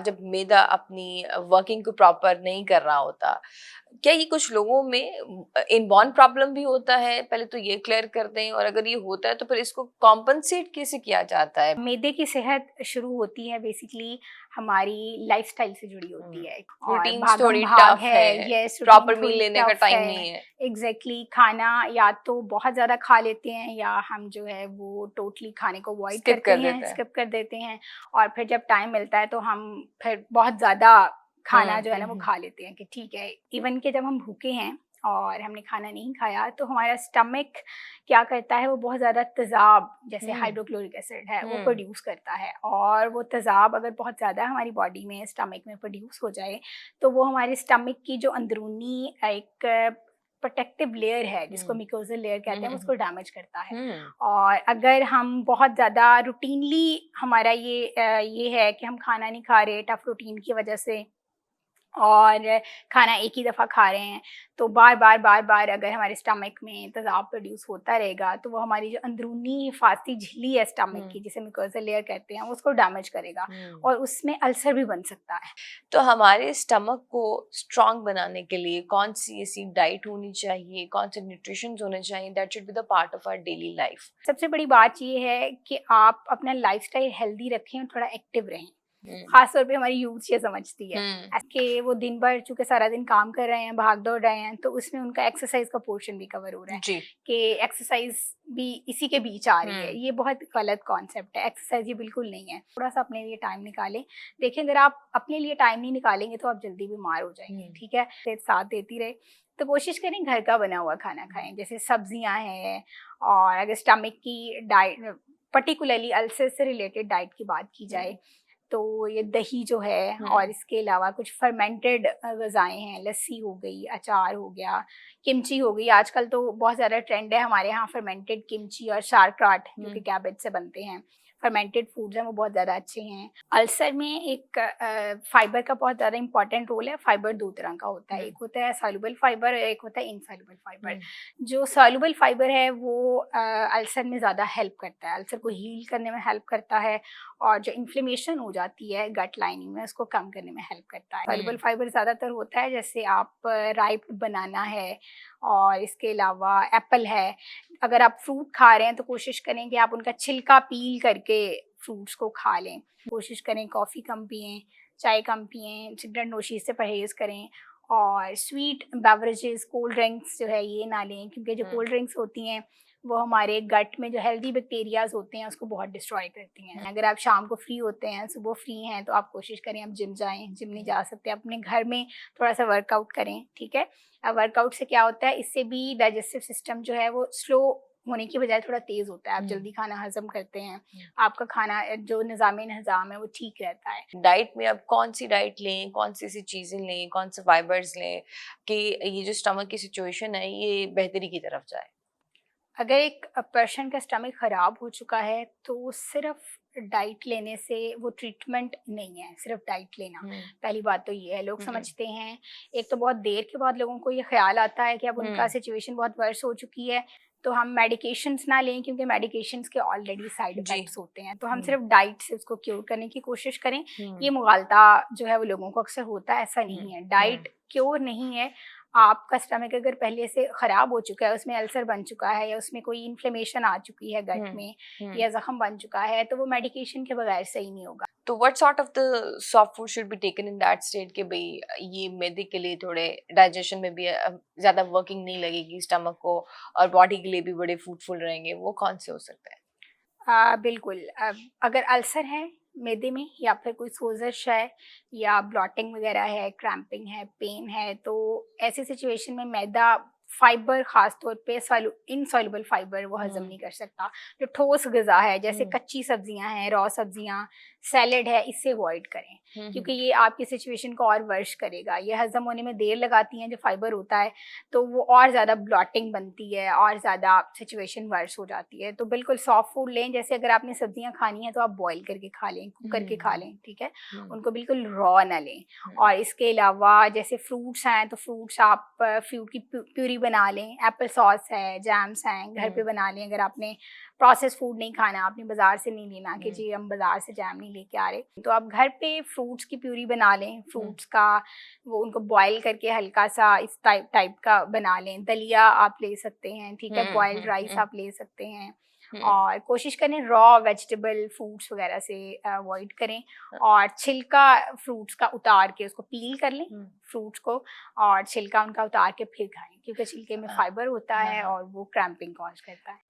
जब मैदा अपनी वर्किंग को प्रॉपर नहीं कर रहा होता, क्या ये कुछ लोगों में इनबॉर्न प्रॉब्लम भी होता है? पहले तो ये क्लियर कर दें, और अगर ये होता है तो फिर इसको कॉम्पनसेट कैसे किया जाता है? मैदे की सेहत शुरू होती है बेसिकली हमारी लाइफस्टाइल से जुड़ी होती है, और रूटीन्स भागम थोड़ी भाग टफ है। है, यस, रूटीन प्रॉपर मील थोड़ी लेने का टफ टाइम है। नहीं है। एग्जैक्टली खाना या तो बहुत ज़्यादा खा लेते हैं, या हम जो है वो टोटली खाने को अवॉइड स्किप करते कर हैं, देते हैं। स्किप कर देते हैं। और फिर जब टाइम मिलता है तो हम फिर बहुत ज़्यादा खाना जो है ना वो खा लेते हैं कि ठीक है। इवन कि जब हम भूखे हैं और हमने खाना नहीं खाया तो हमारा स्टमक क्या करता है, वो बहुत ज़्यादा तेज़ाब, जैसे हम्म। हाइड्रोक्लोरिक एसिड है, वो हम्म। प्रोड्यूस करता है। और वो तेज़ाब अगर बहुत ज़्यादा हमारी बॉडी में, स्टमक में प्रोड्यूस हो जाए तो वो हमारे स्टमक की जो अंदरूनी एक प्रोटेक्टिव लेयर है, जिसको मिकोजल लेयर कहते हैं, उसको डैमेज करता है। हम्म। और अगर हम बहुत ज़्यादा रूटीनली, हमारा ये है कि हम खाना नहीं खा रहे टफ रूटीन की वजह से, और खाना एक ही दफ़ा खा रहे हैं, तो बार बार अगर हमारे स्टमक में तेज़ाब प्रोड्यूस होता रहेगा तो वो हमारी जो अंदरूनी हिफाजती झिल्ली है स्टमक की, जिसे म्यूकोज़ल लेयर कहते हैं, उसको डैमेज करेगा और उसमें अल्सर भी बन सकता है। तो हमारे स्टमक को स्ट्रांग बनाने के लिए कौन सी ऐसी डाइट होनी चाहिए, कौन से न्यूट्रिशन होने चाहिए that should be the part of our daily life? सबसे बड़ी बात ये है कि आप अपना लाइफ़स्टाइल हेल्दी रखें और थोड़ा एक्टिव रहें। हम्म। खास तौर पे हमारी यूथ ये समझती है हम्म। कि वो दिन भर चूँकि सारा दिन काम कर रहे हैं, भाग दौड़ रहे हैं, तो उसमें उनका एक्सरसाइज का पोर्शन भी कवर हो रहा है जी। कि एक्सरसाइज भी इसी के बीच आ रही है। हम्म। ये बहुत गलत कॉन्सेप्ट है, एक्सरसाइज ये बिल्कुल नहीं है। थोड़ा सा अपने लिए टाइम निकालें। देखिए, अगर आप अपने लिए टाइम नहीं निकालेंगे तो आप जल्दी बीमार हो जाएंगे, ठीक है? फिर साथ देती रहे तो कोशिश करें घर का बना हुआ खाना खाएं, जैसे सब्जियां हैं। और अगर स्टमक की डाइट, पर्टिकुलरली अल्सर से रिलेटेड डाइट की बात की जाए, तो ये दही जो है, और इसके अलावा कुछ फर्मेंटेड ग़िज़ाएँ हैं, लस्सी हो गई, अचार हो गया, किमची हो गई। आजकल तो बहुत ज़्यादा ट्रेंड है हमारे यहाँ फर्मेंटेड किमची और शारक्राट, जो कि कैबेज से बनते हैं। फर्मेंटेड फूड्स हैं, वो बहुत ज़्यादा अच्छे हैं। अल्सर में एक फाइबर का बहुत ज़्यादा इंपॉर्टेंट रोल है। फाइबर 2 तरह का होता है, एक होता है सॉल्युबल फाइबर और एक होता है इनसॉल्युबल फाइबर। जो सॉल्युबल फाइबर है वो अल्सर में ज़्यादा हेल्प करता है, अल्सर को हील करने में हेल्प करता है, और जो इन्फ्लेमेशन हो जाती है गट लाइनिंग में, उसको कम करने में हेल्प करता है। सॉल्युबल फाइबर ज़्यादातर होता है, जैसे आप राइप बनाना है, और इसके अलावा एप्पल है। अगर आप फ्रूट खा रहे हैं तो कोशिश करें कि आप उनका छिलका पील करके फ्रूट्स को खा लें। कोशिश करें कॉफ़ी कम पिएँ, चाय कम पिएँ, सिगरेट नोशी से परहेज़ करें, और स्वीट बेवरेजेस, कोल्ड ड्रिंक्स जो है ये ना लें, क्योंकि जो कोल्ड ड्रिंक्स होती हैं वो हमारे गट में जो हेल्दी बैक्टीरियाज होते हैं उसको बहुत डिस्ट्रॉय करती हैं। अगर आप शाम को फ्री होते हैं, सुबह फ्री हैं, तो आप कोशिश करें आप जिम जाएं। जिम नहीं जा सकते, अपने घर में थोड़ा सा वर्कआउट करें, ठीक है? वर्कआउट से क्या होता है, इससे भी डाइजेस्टिव सिस्टम जो है वो स्लो होने की बजाय थोड़ा तेज़ होता है। आप जल्दी खाना हजम करते हैं, आपका खाना जो निज़ाम है वो ठीक रहता है। डाइट में अब कौन सी डाइट लें, कौन सी ऐसी चीजें लें, कौन से फाइबर्स लें कि ये जो स्टमक की सिचुएशन है ये बेहतरी की तरफ जाए? अगर एक पर्सन का स्टमक ख़राब हो चुका है तो सिर्फ डाइट लेने से वो ट्रीटमेंट नहीं है, सिर्फ डाइट लेना। पहली बात तो ये है, लोग समझते हैं, एक तो बहुत देर के बाद लोगों को ये ख्याल आता है कि अब उनका सिचुएशन बहुत वर्स हो चुकी है तो हम मेडिकेशंस ना लें, क्योंकि मेडिकेशंस के ऑलरेडी साइड इफ़ेक्ट्स होते हैं। तो हम सिर्फ डाइट से उसको क्योर करने की कोशिश करें। ये मुगालता जो है वो लोगों को अक्सर होता है, ऐसा नहीं है। डाइट क्योर नहीं है। आपका स्टमक अगर पहले से ख़राब हो चुका है, उसमें अल्सर बन चुका है, या उसमें कोई इन्फ्लेमेशन आ चुकी है गट में, या ज़ख्म बन चुका है, तो वो मेडिकेशन के बगैर सही नहीं होगा। तो what sort of the soft food should be taken in that state कि भाई ये मैदे के लिए थोड़े डाइजेशन में भी ज़्यादा वर्किंग नहीं लगेगी स्टमक को, और बॉडी के लिए भी बड़े फ्रूटफुल रहेंगे, वो कौन से हो सकते हैं? बिल्कुल। अगर अल्सर है मैदे में, या फिर कोई सोज़श है, या ब्लॉटिंग वगैरह है, क्रैम्पिंग है, पेन है, तो ऐसी सिचुएशन में मैदा फाइबर, ख़ास तौर पे इनसॉल्युबल फाइबर वो हज़म नहीं कर सकता। जो ठोस ग़िज़ा है, जैसे कच्ची सब्जियां हैं, रॉ सब्जियां, सैलेड है, इससे अवॉइड करें, क्योंकि ये आपकी सिचुएशन को और वर्श करेगा। ये हज़म होने में देर लगाती हैं, जो फाइबर होता है, तो वो और ज़्यादा ब्लॉटिंग बनती है, और ज़्यादा सिचुएशन वर्स हो जाती है। तो बिल्कुल सॉफ्ट फूड लें, जैसे अगर आपने सब्जियां खानी हैं तो आप बॉईल करके खा लें, कुक करके खा लें, ठीक है? उनको बिल्कुल रॉ ना लें। और इसके अलावा जैसे फ्रूट्स हैं, तो फ्रूट्स आप फ्रूट की प्यूरी बना लें, एप्पल सॉस है, जैम्स हैं, घर पे बना लें। अगर आपने प्रोसेस फूड नहीं खाना, आपने बाजार से नहीं लेना कि हम्म। जी हम बाजार से जैम नहीं लेके आ रहे, तो आप घर पे फ्रूट्स की प्यूरी बना लें, फ्रूट्स का वो उनको बॉईल करके हल्का सा इस टाइप का बना लें। दलिया आप ले सकते हैं, ठीक है, बॉइल्ड राइस आप ले सकते हैं, और कोशिश करें रॉ वेजिटेबल फ्रूट्स वगैरह से अवॉइड करें, और छिलका फ्रूट्स का उतार के उसको पील कर लें फ्रूट्स को, और छिलका उनका उतार के फिर खाएं, क्योंकि छिलके में फाइबर होता है और वो क्रैम्पिंग कॉज करता है।